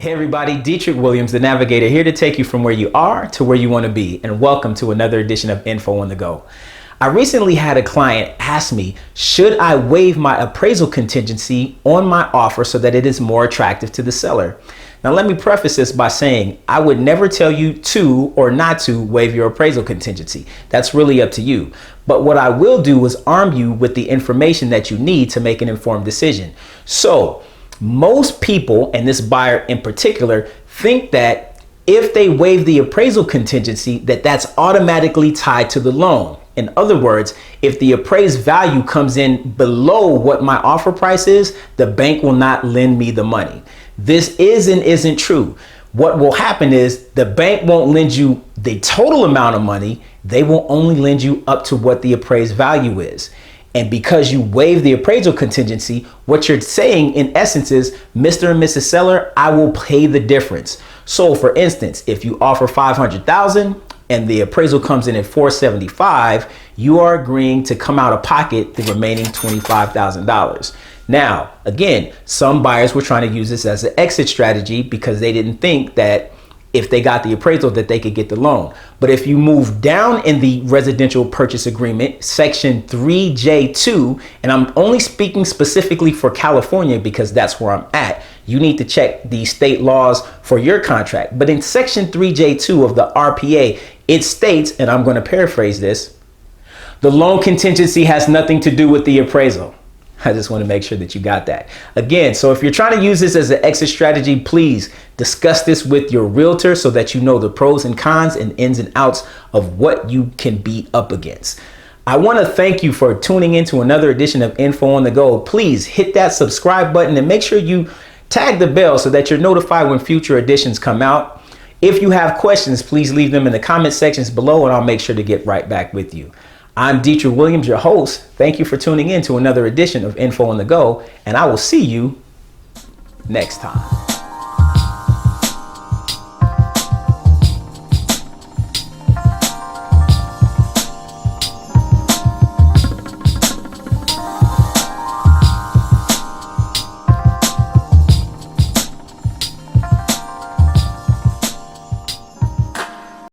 Hey everybody, Dietric Williams, the navigator, here to take you from where you are to where you want to be, and welcome to another edition of Info on the Go. I recently had a client ask me, should I waive my appraisal contingency on my offer so that it is more attractive to the seller? Now let me preface this by saying I would never tell you to or not to waive your appraisal contingency. That's really up to you. But what I will do is arm you with the information that you need to make an informed decision. So most people, and this buyer in particular, think that if they waive the appraisal contingency, that's automatically tied to the loan. In other words, if the appraised value comes in below what my offer price is, the bank will not lend me the money. This is and isn't true. What will happen is the bank won't lend you the total amount of money. They will only lend you up to what the appraised value is. And because you waive the appraisal contingency, what you're saying in essence is, Mr. and Mrs. Seller, I will pay the difference. So for instance, if you offer $500,000 and the appraisal comes in at $475,000, you are agreeing to come out of pocket the remaining $25,000. Now, again, some buyers were trying to use this as an exit strategy because they didn't think that if they got the appraisal that they could get the loan. But if you move down in the residential purchase agreement, section 3J2, and I'm only speaking specifically for California because that's where I'm at, you need to check the state laws for your contract. But in section 3J2 of the RPA, it states, and I'm going to paraphrase this, the loan contingency has nothing to do with the appraisal. I just want to make sure that you got that. Again, so if you're trying to use this as an exit strategy, please discuss this with your realtor so that you know the pros and cons and ins and outs of what you can be up against. I want to thank you for tuning into another edition of Info on the Go. Please hit that subscribe button and make sure you tag the bell so that you're notified when future editions come out. If you have questions, please leave them in the comment sections below and I'll make sure to get right back with you. I'm Dietric Williams, your host. Thank you for tuning in to another edition of Info on the Go, and I will see you next time.